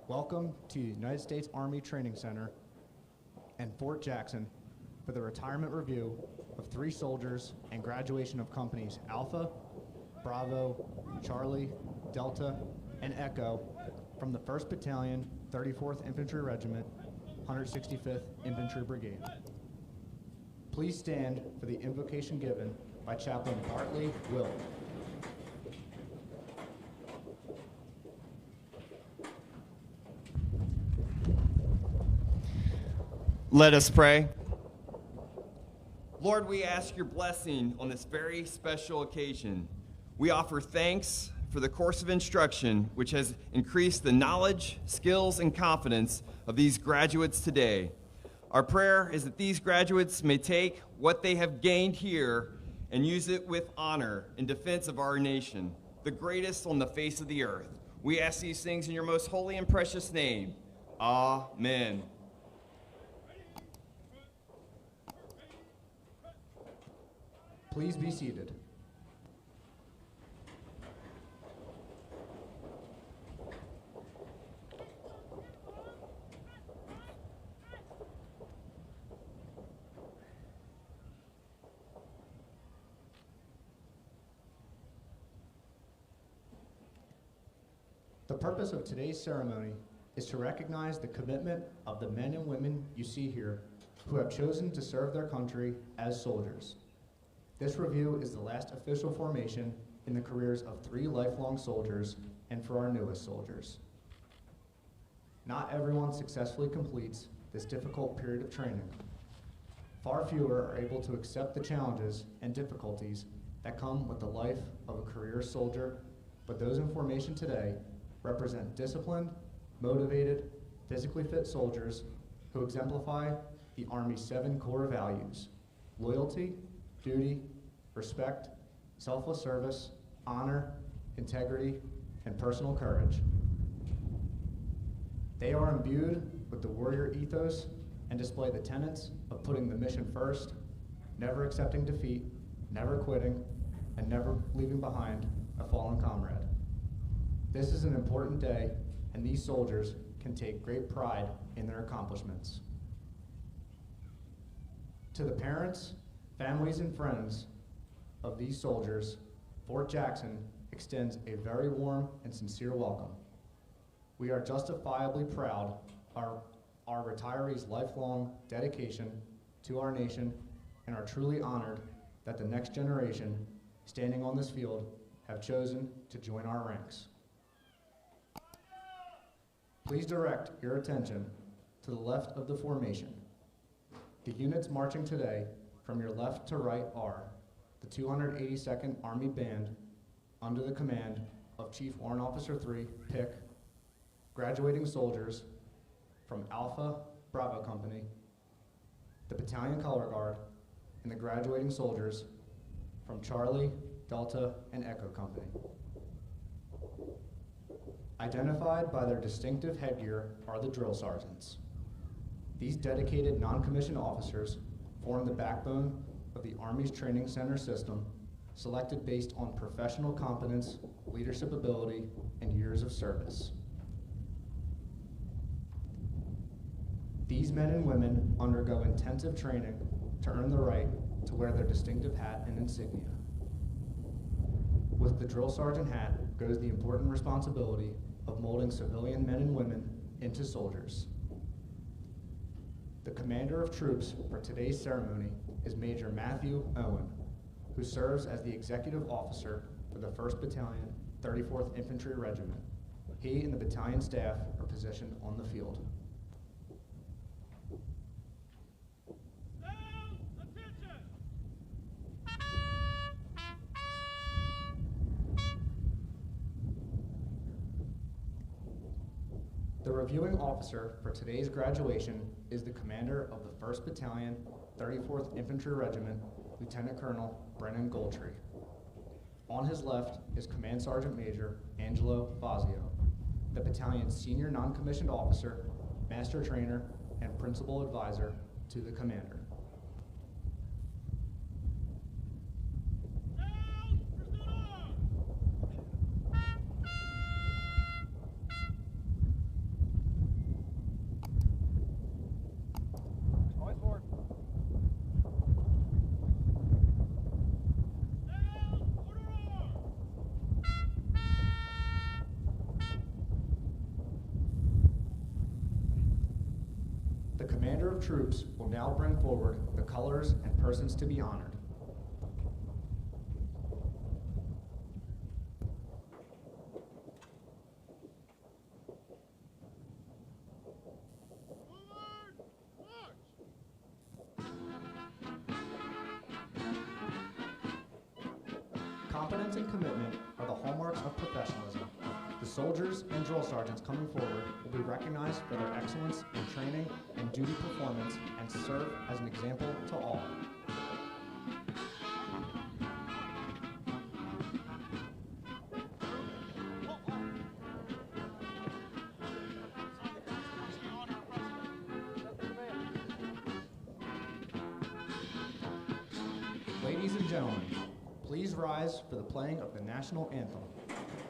Welcome to the United States Army Training Center and Fort Jackson for the retirement review of 3 soldiers and graduation of companies Alpha, Bravo, Charlie, Delta, and Echo from the 1st Battalion, 34th Infantry Regiment, 165th Infantry Brigade. Please stand for the invocation given by Chaplain Bartley Will. Let us pray. Lord, we ask your blessing on this very special occasion. We offer thanks for the course of instruction which has increased the knowledge, skills, and confidence of these graduates today. Our prayer is that these graduates may take what they have gained here and use it with honor in defense of our nation, the greatest on the face of the earth. We ask these things in your most holy and precious name. Amen. Please be seated. The purpose of today's ceremony is to recognize the commitment of the men and women you see here who have chosen to serve their country as soldiers. This review is the last official formation in the careers of 3 lifelong soldiers and for our newest soldiers. Not everyone successfully completes this difficult period of training. Far fewer are able to accept the challenges and difficulties that come with the life of a career soldier, but those in formation today represent disciplined, motivated, physically fit soldiers who exemplify the Army's 7 core values: loyalty, duty, respect, selfless service, honor, integrity, and personal courage. They are imbued with the warrior ethos and display the tenets of putting the mission first, never accepting defeat, never quitting, and never leaving behind a fallen comrade. This is an important day, and these soldiers can take great pride in their accomplishments. To the parents, families, and friends of these soldiers, Fort Jackson extends a very warm and sincere welcome. We are justifiably proud of our retirees' lifelong dedication to our nation and are truly honored that the next generation standing on this field have chosen to join our ranks. Please direct your attention to the left of the formation. The units marching today from your left to right are the 282nd Army Band under the command of Chief Warrant Officer 3, Pick, graduating soldiers from Alpha Bravo Company, the Battalion Color Guard, and the graduating soldiers from Charlie, Delta, and Echo Company. Identified by their distinctive headgear are the drill sergeants. These dedicated non-commissioned officers form the backbone of the Army's training center system, selected based on professional competence, leadership ability, and years of service. These men and women undergo intensive training to earn the right to wear their distinctive hat and insignia. With the drill sergeant hat goes the important responsibility of molding civilian men and women into soldiers. The commander of troops for today's ceremony is Major Matthew Owen, who serves as the executive officer for the 1st Battalion, 34th Infantry Regiment. He and the battalion staff are positioned on the field. The reviewing officer for today's graduation is the commander of the 1st Battalion, 34th Infantry Regiment, Lieutenant Colonel Brennan Goldtree. On his left is Command Sergeant Major Angelo Fazio, the battalion's senior non-commissioned officer, master trainer, and principal advisor to the commander. The commander of troops will now bring forward the colors and persons to be honored. Competence and commitment are the hallmarks of professionalism. The soldiers and drill sergeants coming forward will be recognized for their excellence in training and duty performance and serve as an example to all. Ladies and gentlemen, please rise for the playing of the national anthem.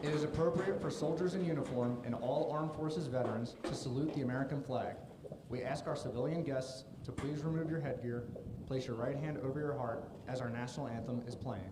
It is appropriate for soldiers in uniform and all armed forces veterans to salute the American flag. We ask our civilian guests to please remove your headgear, place your right hand over your heart as our national anthem is playing.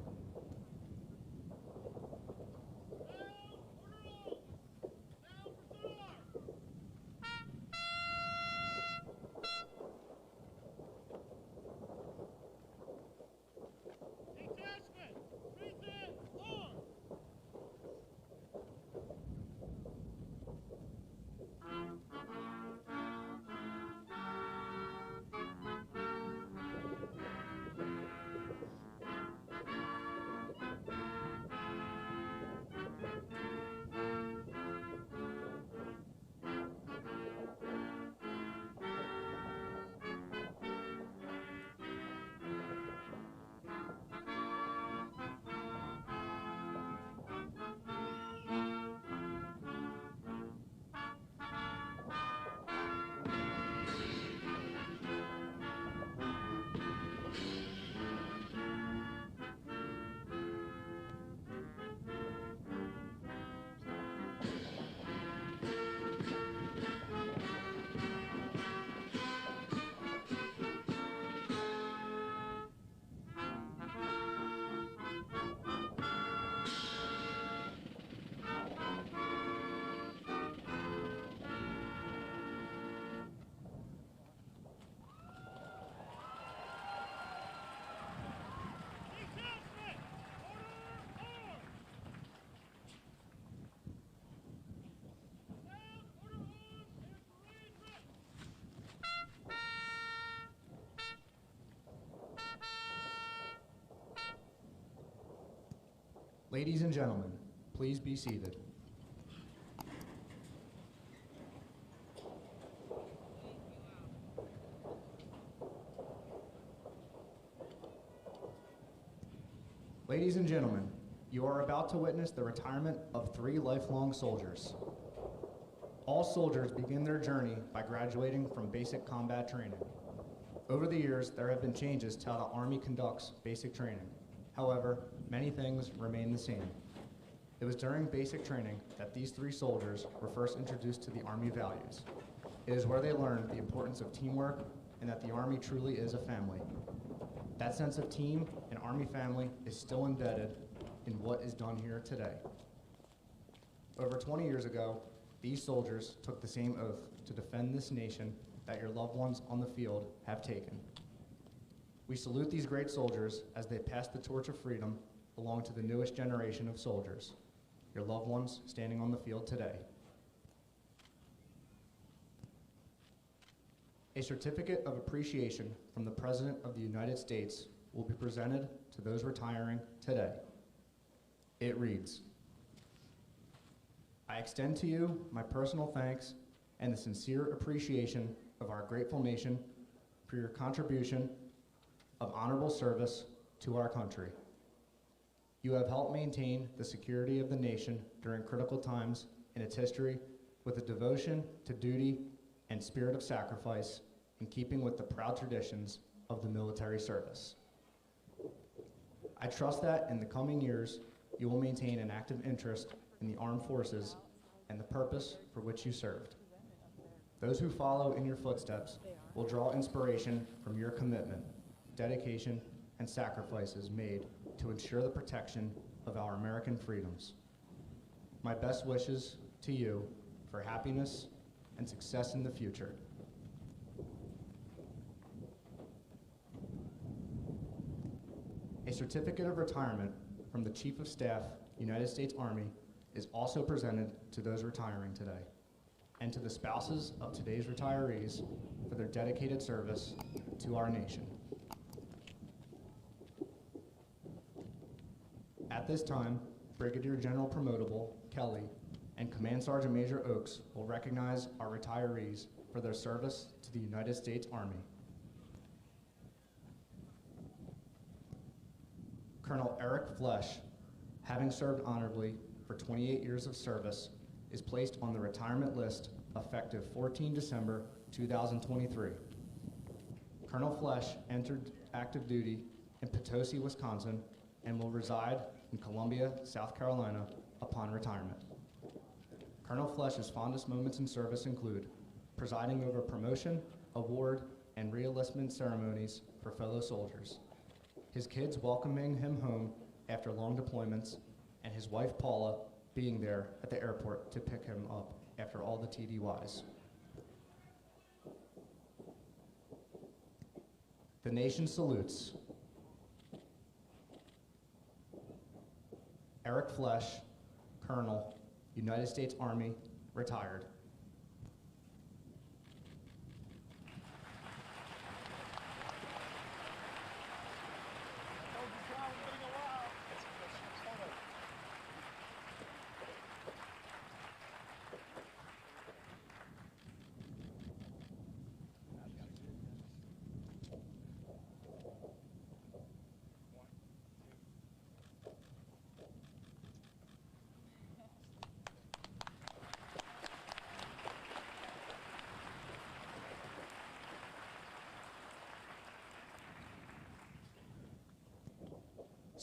Ladies and gentlemen, please be seated. Ladies and gentlemen, you are about to witness the retirement of 3 lifelong soldiers. All soldiers begin their journey by graduating from basic combat training. Over the years, there have been changes to how the Army conducts basic training. However, many things remain the same. It was during basic training that these 3 soldiers were first introduced to the Army values. It is where they learned the importance of teamwork and that the Army truly is a family. That sense of team and Army family is still embedded in what is done here today. Over 20 years ago, these soldiers took the same oath to defend this nation that your loved ones on the field have taken. We salute these great soldiers as they pass the torch of freedom along to the newest generation of soldiers, your loved ones standing on the field today. A certificate of appreciation from the President of the United States will be presented to those retiring today. It reads, I extend to you my personal thanks and the sincere appreciation of our grateful nation for your contribution of honorable service to our country. You have helped maintain the security of the nation during critical times in its history with a devotion to duty and spirit of sacrifice in keeping with the proud traditions of the military service. I trust that in the coming years, you will maintain an active interest in the armed forces and the purpose for which you served. Those who follow in your footsteps will draw inspiration from your commitment, dedication, and sacrifices made to ensure the protection of our American freedoms. My best wishes to you for happiness and success in the future. certificate of retirement from the Chief of Staff, United States Army, is also presented to those retiring today, and to the spouses of today's retirees for their dedicated service to our nation. At this time, Brigadier General Promotable Kelly and Command Sergeant Major Oakes will recognize our retirees for their service to the United States Army. Colonel Eric Flesh, having served honorably for 28 years of service, is placed on the retirement list effective 14 December 2023. Colonel Flesh entered active duty in Potosi, Wisconsin, and will reside in Columbia, South Carolina upon retirement. Colonel Flesh's fondest moments in service include presiding over promotion, award, and re-enlistment ceremonies for fellow soldiers, his kids welcoming him home after long deployments, and his wife Paula being there at the airport to pick him up after all the TDYs. The nation salutes Eric Flesh, Colonel, United States Army, retired.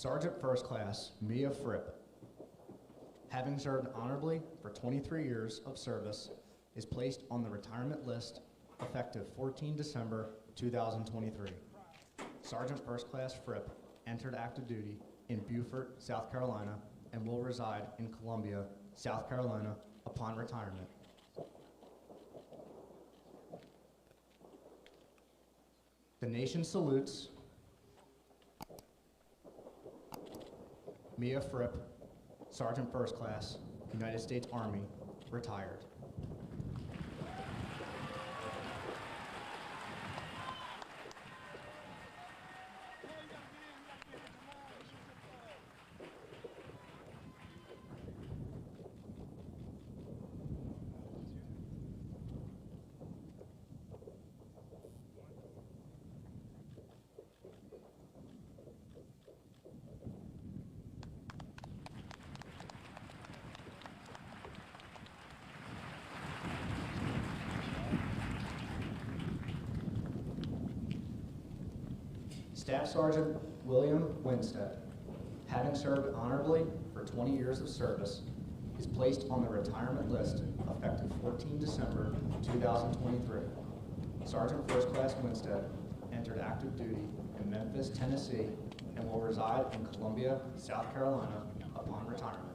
Sergeant First Class Mia Fripp, having served honorably for 23 years of service, is placed on the retirement list effective 14 December 2023. Sergeant First Class Fripp entered active duty in Beaufort, South Carolina, and will reside in Columbia, South Carolina upon retirement. The nation salutes Mia Fripp, Sergeant First Class, United States Army, retired. Staff Sergeant William Winstead, having served honorably for 20 years of service, is placed on the retirement list effective 14 December 2023. Sergeant First Class Winstead entered active duty in Memphis, Tennessee, and will reside in Columbia, South Carolina upon retirement.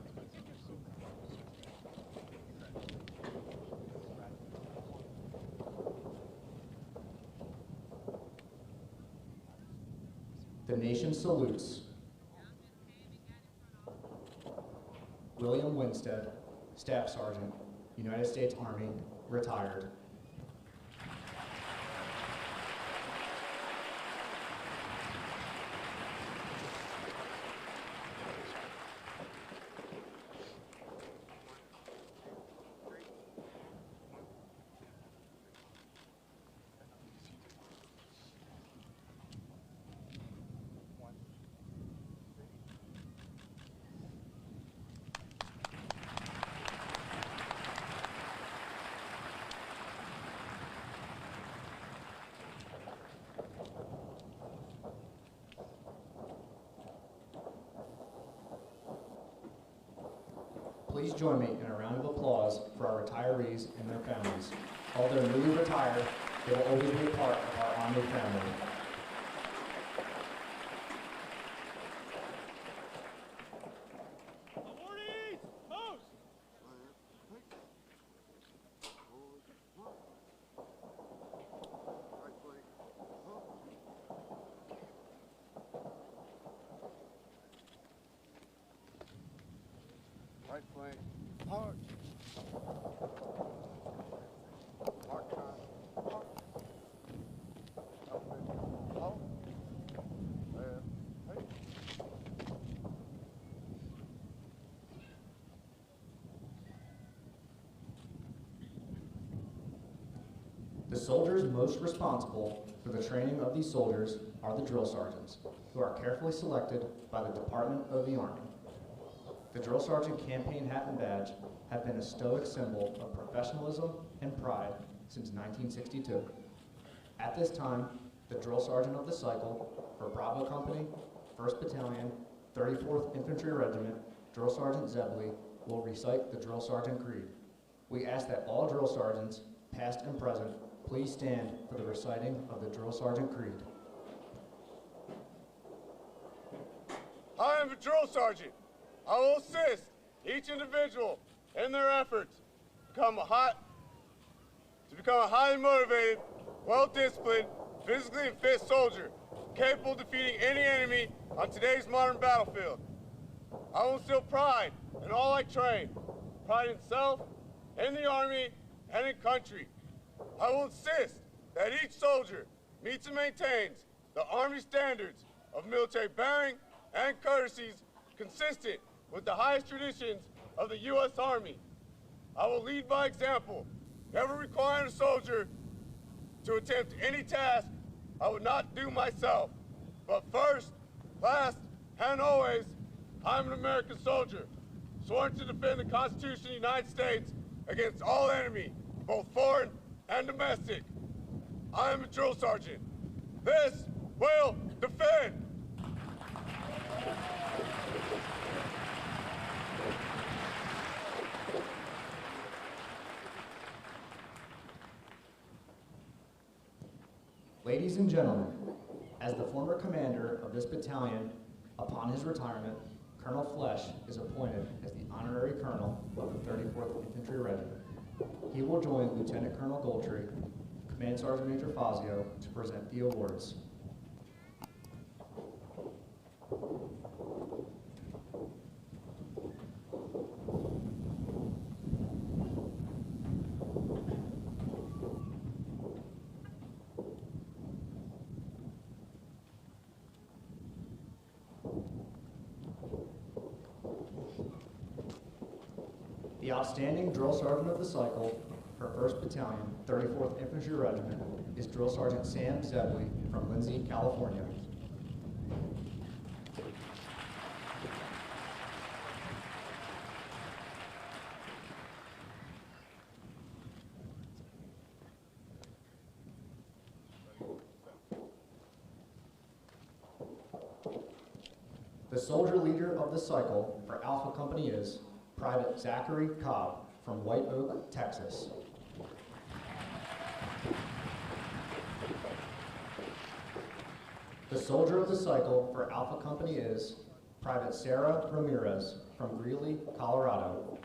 The nation salutes William Winstead, Staff Sergeant, United States Army, retired. Please join me in a round of applause for our retirees and their families. Although newly retired, they will always be a part of our Army family. Right flank. March. Mark time. Mark. Halt. Left. Hey. The soldiers most responsible for the training of these soldiers are the drill sergeants, who are carefully selected by the Department of the Army. The drill sergeant campaign hat and badge have been a stoic symbol of professionalism and pride since 1962. At this time, the drill sergeant of the cycle for Bravo Company, 1st Battalion, 34th Infantry Regiment, Drill Sergeant Zebley, will recite the drill sergeant creed. We ask that all drill sergeants, past and present, please stand for the reciting of the drill sergeant creed. I am a drill sergeant. I will assist each individual in their efforts to become a highly motivated, well-disciplined, physically and fit soldier, capable of defeating any enemy on today's modern battlefield. I will instill pride in all I train, pride in self, in the Army, and in country. I will insist that each soldier meets and maintains the Army standards of military bearing and courtesies consistent with the highest traditions of the U.S. Army. I will lead by example, never requiring a soldier to attempt any task I would not do myself. But first, last, and always, I'm an American soldier, sworn to defend the Constitution of the United States against all enemy, both foreign and domestic. I am a drill sergeant. This will defend. Ladies and gentlemen, as the former commander of this battalion, upon his retirement, Colonel Flesh is appointed as the honorary colonel of the 34th Infantry Regiment. He will join Lieutenant Colonel Goldtree, Command Sergeant Major Fazio, to present the awards. The outstanding drill sergeant of the cycle for 1st Battalion, 34th Infantry Regiment is Drill Sergeant Sam Zebley from Lindsay, California. The soldier leader of the cycle for Alpha Company is Private Zachary Cobb from White Oak, Texas. The soldier of the cycle for Alpha Company is Private Sarah Ramirez from Greeley, Colorado.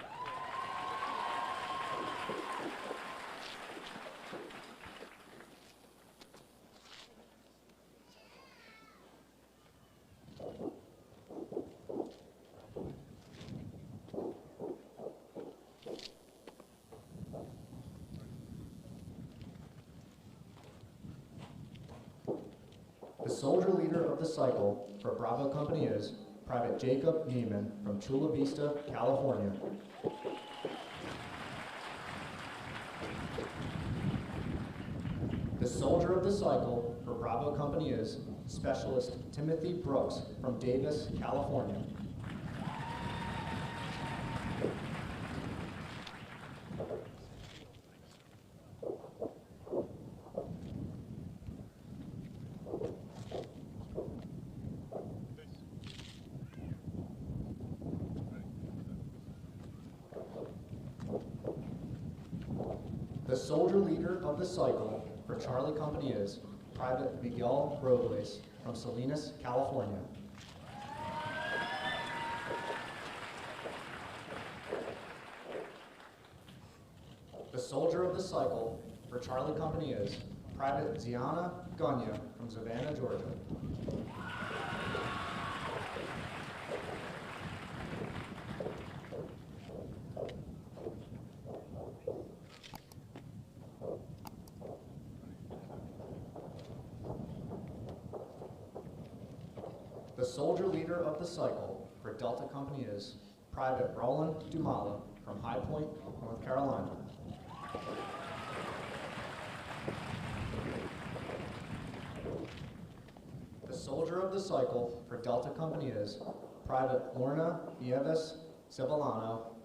The soldier leader of the cycle for Bravo Company is Private Jacob Neiman from Chula Vista, California. The soldier of the cycle for Bravo Company is Specialist Timothy Brooks from Davis, California. The soldier leader of the cycle for Charlie Company is Private Miguel Robles from Salinas, California. The soldier of the cycle for Charlie Company is Private Ziana Gunya from Savannah, Georgia. The soldier leader of the cycle for Delta Company is Private Roland Dumala from High Point, North Carolina. The soldier of the cycle for Delta Company is Private Lorna Nieves Civillano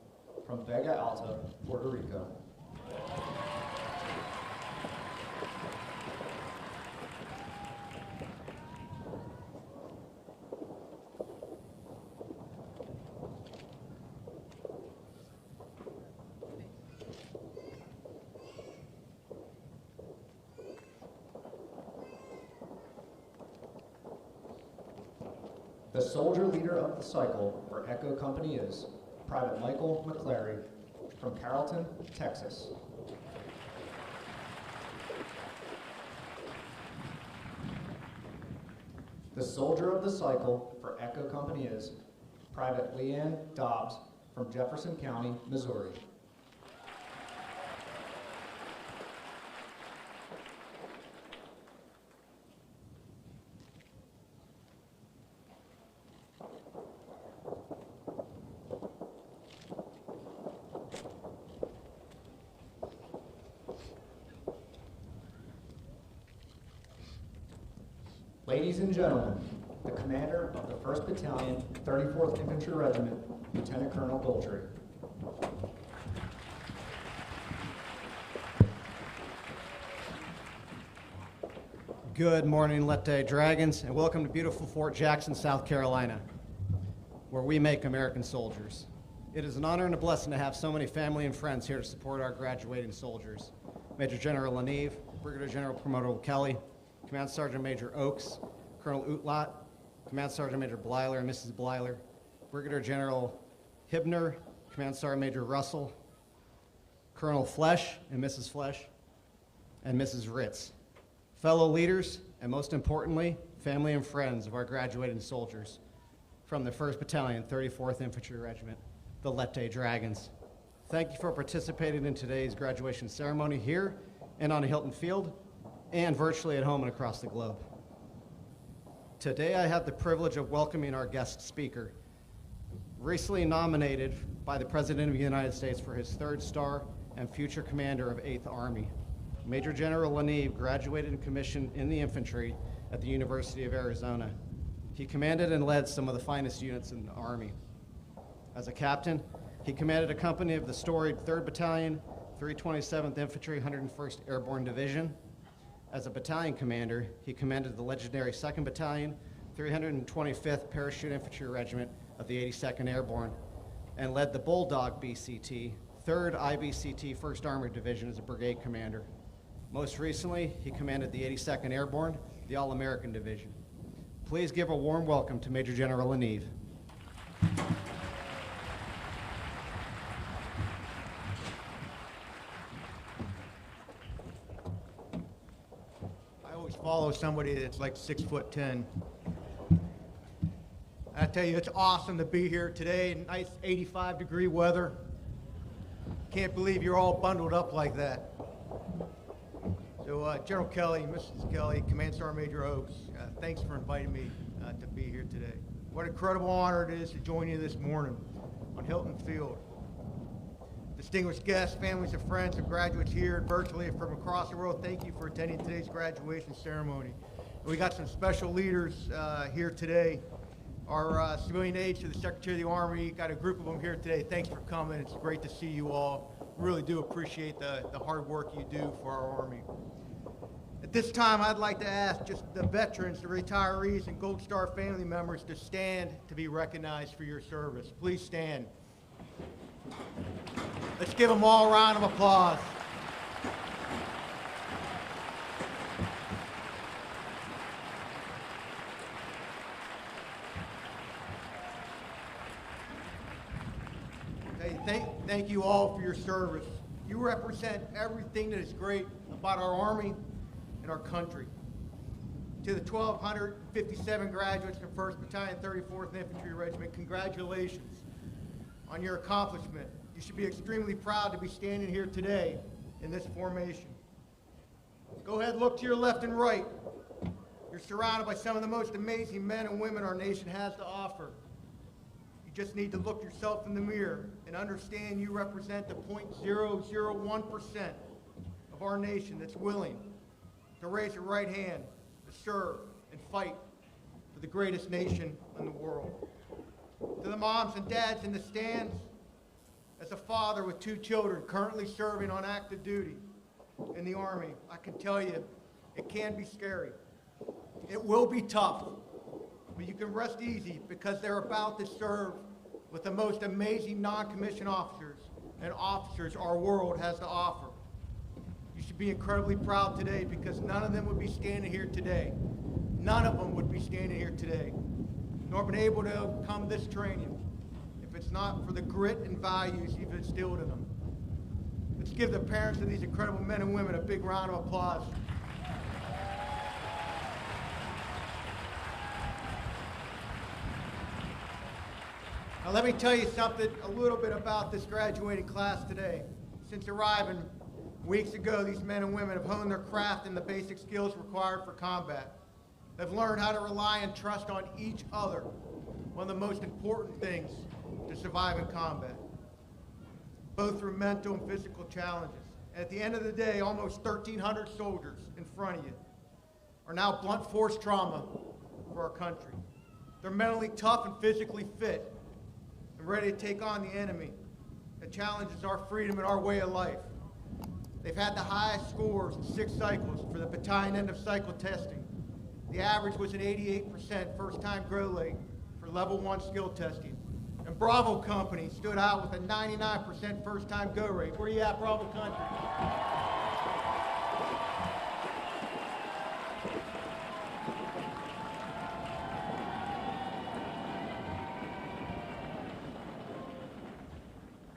from Vega Alta, Puerto Rico. The soldier leader of the cycle for Echo Company is Private Michael McClary from Carrollton, Texas. The soldier of the cycle for Echo Company is Private Leanne Dobbs from Jefferson County, Missouri. Ladies and gentlemen, the commander of the 1st Battalion, 34th Infantry Regiment, Lieutenant Colonel Goltry. Good morning, Lette Dragons, and welcome to beautiful Fort Jackson, South Carolina, where we make American soldiers. It is an honor and a blessing to have so many family and friends here to support our graduating soldiers. Major General Lanive, Brigadier General Promoter Kelly, Command Sergeant Major Oakes, Colonel Utlot, Command Sergeant Major Blyler and Mrs. Blyler, Brigadier General Hibner, Command Sergeant Major Russell, Colonel Flesh and Mrs. Flesh, and Mrs. Ritz. Fellow leaders, and most importantly, family and friends of our graduating soldiers from the 1st Battalion, 34th Infantry Regiment, the Lette Dragons. Thank you for participating in today's graduation ceremony here and on Hilton Field, and virtually at home and across the globe. Today I have the privilege of welcoming our guest speaker, recently nominated by the President of the United States for his 3rd star and future commander of 8th Army. Major General Lanive graduated and commissioned in the infantry at the University of Arizona. He commanded and led some of the finest units in the Army. As a captain, he commanded a company of the storied 3rd Battalion, 327th Infantry, 101st Airborne Division. As a battalion commander, he commanded the legendary 2nd Battalion, 325th Parachute Infantry Regiment of the 82nd Airborne, and led the Bulldog BCT, 3rd IBCT 1st Armored Division as a brigade commander. Most recently, he commanded the 82nd Airborne, the All-American Division. Please give a warm welcome to Major General Lanive. Follow somebody that's like 6'10". I tell you, it's awesome to be here today. Nice 85-degree weather. Can't believe you're all bundled up like that. So General Kelly, Mrs. Kelly, Command Sergeant Major Oakes, thanks for inviting me to be here today. What an incredible honor it is to join you this morning on Hilton Field. Distinguished guests, families and friends, and graduates here and virtually from across the world, thank you for attending today's graduation ceremony. We got some special leaders here today. Our civilian aides to the Secretary of the Army, got a group of them here today. Thanks for coming. It's great to see you all. Really do appreciate the hard work you do for our Army. At this time, I'd like to ask just the veterans, the retirees, and Gold Star family members to stand to be recognized for your service. Please stand. Let's give them all a round of applause. Okay, thank you all for your service. You represent everything that is great about our Army and our country. To the 1,257 graduates from 1st Battalion, 34th Infantry Regiment, congratulations on your accomplishment. You should be extremely proud to be standing here today in this formation. Go ahead, look to your left and right. You're surrounded by some of the most amazing men and women our nation has to offer. You just need to look yourself in the mirror and understand you represent the 0.001% of our nation that's willing to raise your right hand to serve and fight for the greatest nation in the world. To the moms and dads in the stands, as a father with 2 children currently serving on active duty in the Army, I can tell you it can be scary. It will be tough, but you can rest easy because they're about to serve with the most amazing non-commissioned officers and officers our world has to offer. You should be incredibly proud today because none of them would be standing here today. None of them would be standing here today, nor been able to overcome this training if it's not for the grit and values you've instilled in them. Let's give the parents of these incredible men and women a big round of applause. Now let me tell you something, a little bit about this graduating class today. Since arriving weeks ago, these men and women have honed their craft and the basic skills required for combat. They've learned how to rely and trust on each other, one of the most important things to survive in combat, both through mental and physical challenges. And at the end of the day, almost 1,300 soldiers in front of you are now blunt force trauma for our country. They're mentally tough and physically fit and ready to take on the enemy that challenges our freedom and our way of life. They've had the highest scores in 6 cycles for the battalion end of cycle testing. The average was an 88% first-time grow rate for level 1 skill testing. And Bravo Company stood out with a 99% first-time go rate. Where you at, Bravo Country?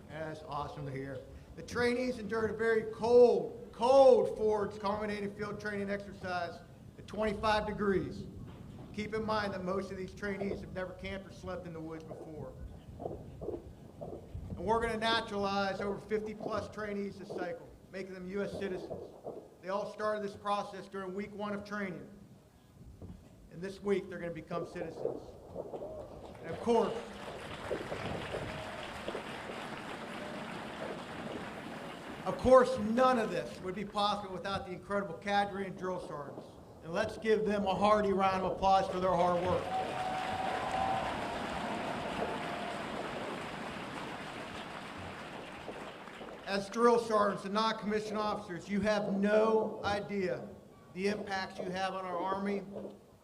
That's awesome to hear. The trainees endured a very cold forged culminating field training exercise at 25 degrees. Keep in mind that most of these trainees have never camped or slept in the woods before. And we're going to naturalize over 50-plus trainees this cycle, making them U.S. citizens. They all started this process during week 1 of training. And this week, they're going to become citizens. And of course, none of this would be possible without the incredible cadre and drill sergeants. And let's give them a hearty round of applause for their hard work. As drill sergeants and non-commissioned officers, you have no idea the impacts you have on our Army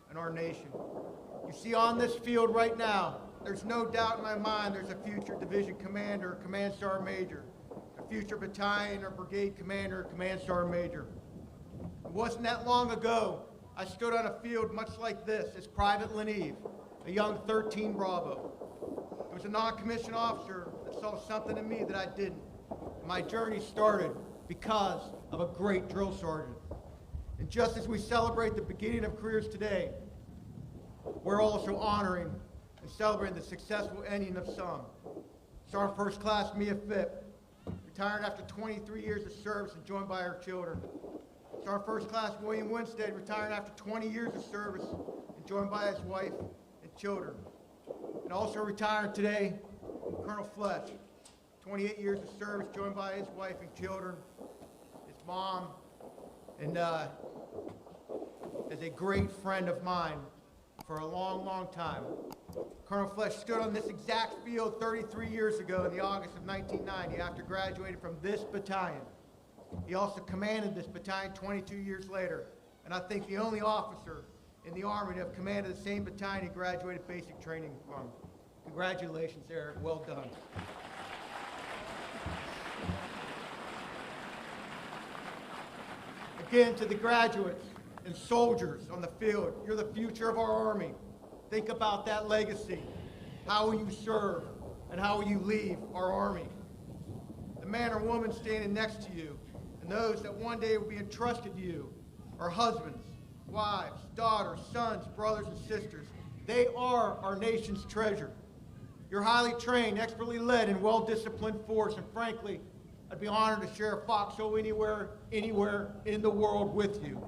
and our nation. You see on this field right now, there's no doubt in my mind there's a future division commander or command sergeant major, a future battalion or brigade commander or command sergeant major. It wasn't that long ago I stood on a field much like this as Private Leneve, a young 13 Bravo. It was a non-commissioned officer that saw something in me that I didn't. My journey started because of a great drill sergeant. And just as we celebrate the beginning of careers today, we're also honoring and celebrating the successful ending of some. Sergeant First Class Mia Phipp, retired after 23 years of service and joined by her children. Sergeant First Class William Winstead, retired after 20 years of service and joined by his wife and children. And also retiring today, Colonel Fletch, 28 years of service, joined by his wife and children, his mom, and is a great friend of mine for a long, long time. Colonel Fletch stood on this exact field 33 years ago in the August of 1990 after graduating from this battalion. He also commanded this battalion 22 years later, and I think the only officer in the Army to have commanded the same battalion he graduated basic training from. Congratulations, Eric. Well done. Again, to the graduates and soldiers on the field, you're the future of our Army. Think about that legacy. How will you serve and how will you leave our Army? The man or woman standing next to you and those that one day will be entrusted to you are husbands, wives, daughters, sons, brothers, and sisters. They are our nation's treasure. You're highly trained, expertly led, and well-disciplined force, and frankly, I'd be honored to share a foxhole anywhere in the world with you.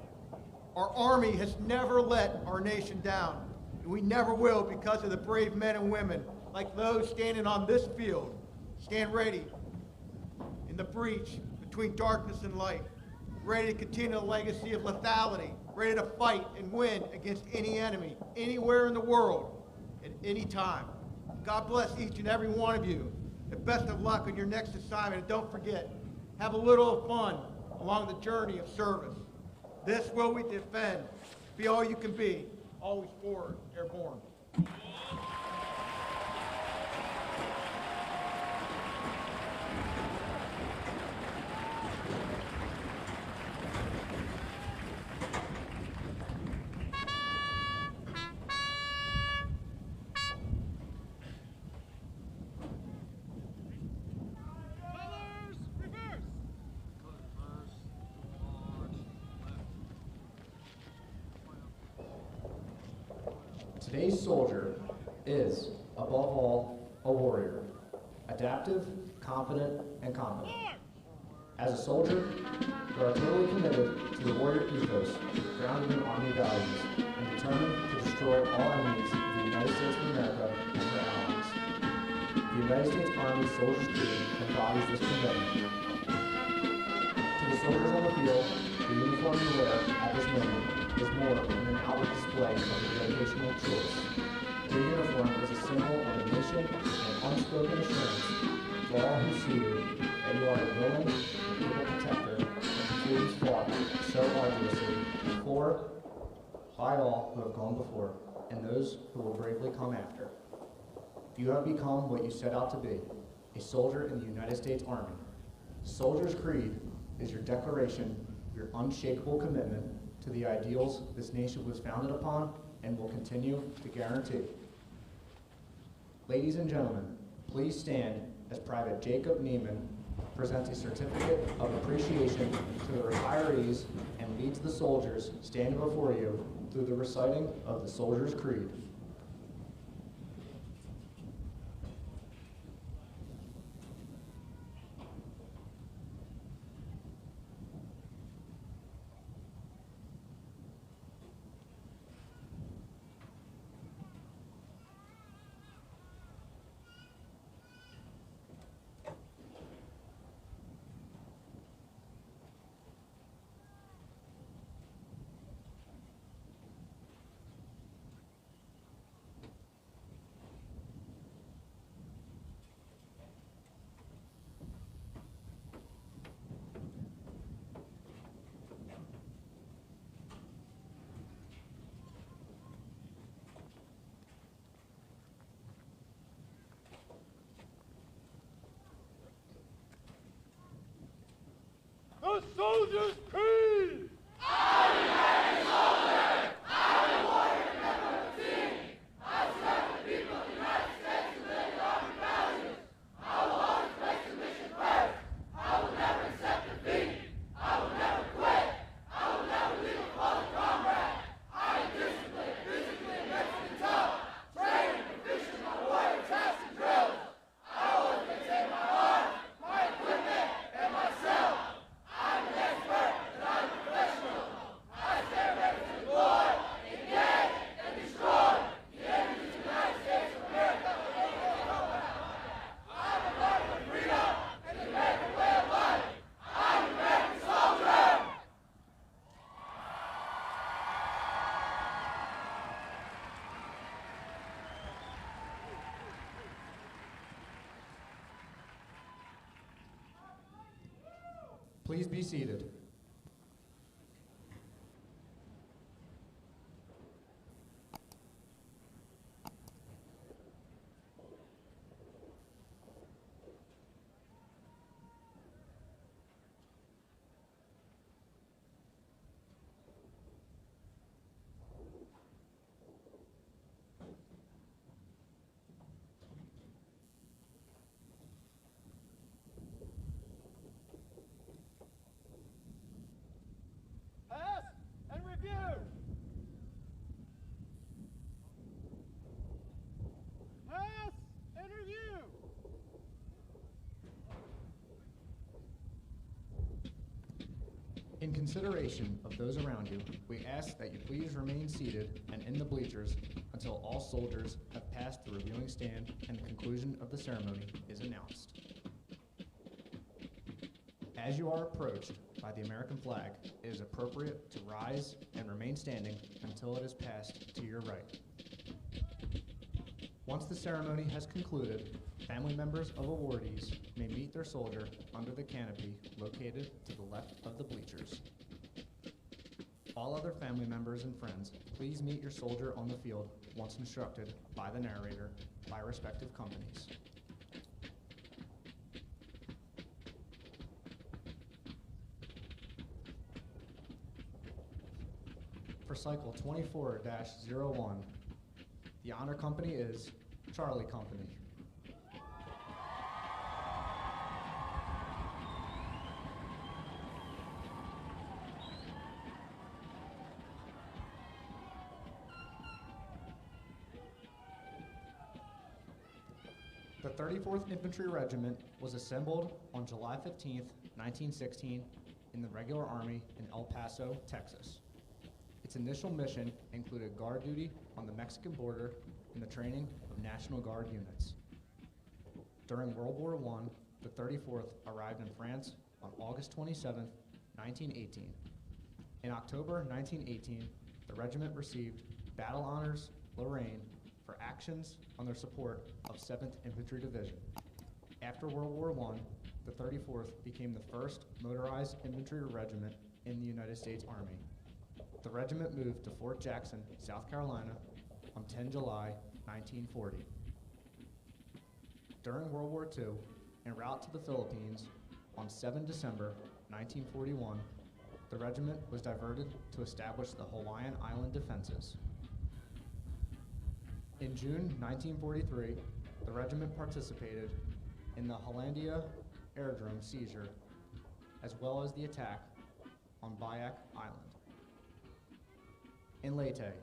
Our Army has never let our nation down, and we never will because of the brave men and women like those standing on this field. Stand ready in the breach between darkness and light, ready to continue the legacy of lethality, ready to fight and win against any enemy, anywhere in the world, at any time. God bless each and every one of you, and best of luck on your next assignment. And don't forget, have a little fun along the journey of service. This will we defend. Be all you can be. Always forward, airborne. Today's soldier is, above all, a warrior, adaptive, confident, and competent. As a soldier, you are totally committed to the warrior ethos, grounded in Army values, and determined to destroy all enemies of the United States of America and her allies. The United States Army Soldiers Creed embodies this commitment. To the soldiers on the field, the uniform you wear at this moment is more than an outward display of your dedicational choice. Your uniform is a symbol of the nation and unspoken assurance to all who see you that you are a willing and able protector of the freedoms fought so arduously for, by all who have gone before, and those who will bravely come after. You have become what you set out to be, a soldier in the United States Army. Soldier's Creed is your declaration, your unshakable commitment to the ideals this nation was founded upon and will continue to guarantee. Ladies and gentlemen, please stand as Private Jacob Neiman presents a certificate of appreciation to the retirees and leads the soldiers standing before you through the reciting of the Soldier's Creed. The Soldier's Creed! Please be seated. In consideration of those around you, we ask that you please remain seated and in the bleachers until all soldiers have passed the reviewing stand and the conclusion of the ceremony is announced. As you are approached by the American flag, it is appropriate to rise and remain standing until it is passed to your right. Once the ceremony has concluded, family members of awardees may meet their soldier under the canopy located to the left of the bleachers. All other family members and friends, please meet your soldier on the field once instructed by the narrator by respective companies. For cycle 24-01, the honor company is Charlie Company. The 34th Infantry Regiment was assembled on July 15, 1916 in the Regular Army in El Paso, Texas. Its initial mission included guard duty on the Mexican border and the training of National Guard units. During World War I, the 34th arrived in France on August 27, 1918. In October 1918, the regiment received Battle Honors Lorraine for actions on their support of 7th Infantry Division. After World War I, the 34th became the first motorized infantry regiment in the United States Army. The regiment moved to Fort Jackson, South Carolina on 10 July 1940. During World War II, en route to the Philippines on 7 December 1941, the regiment was diverted to establish the Hawaiian Island defenses. In June 1943, the regiment participated in the Hollandia Aerodrome seizure, as well as the attack on Biak Island. In Leyte,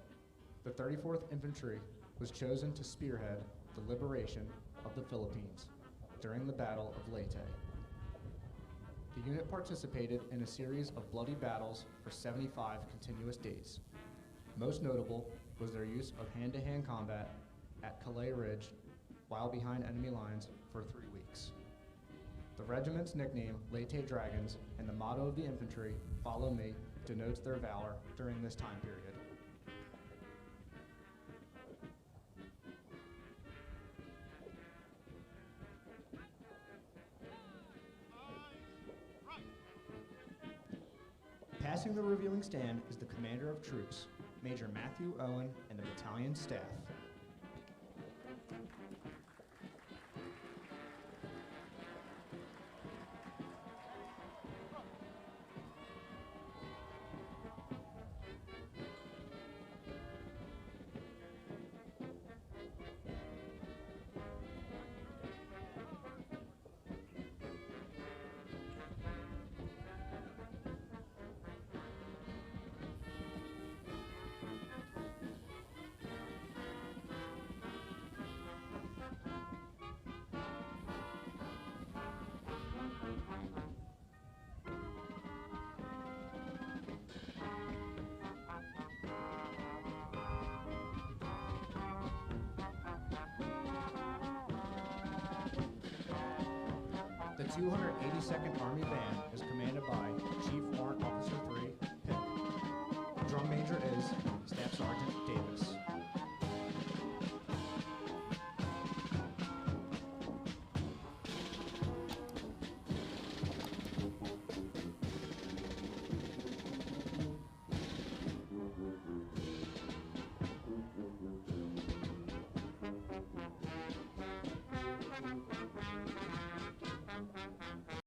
the 34th Infantry was chosen to spearhead the liberation of the Philippines during the Battle of Leyte. The unit participated in a series of bloody battles for 75 continuous days. Most notable was their use of hand-to-hand combat at Calais Ridge while behind enemy lines for 3 weeks. The regiment's nickname, Leyte Dragons, and the motto of the infantry, "Follow Me," denotes their valor during this time period. Passing the reviewing stand is the commander of troops, Major Matthew Owen, and the battalion staff. The 282nd Army Band is commanded by Chief Warrant Officer 3, Pitt. The drum major is Staff Sergeant Davis.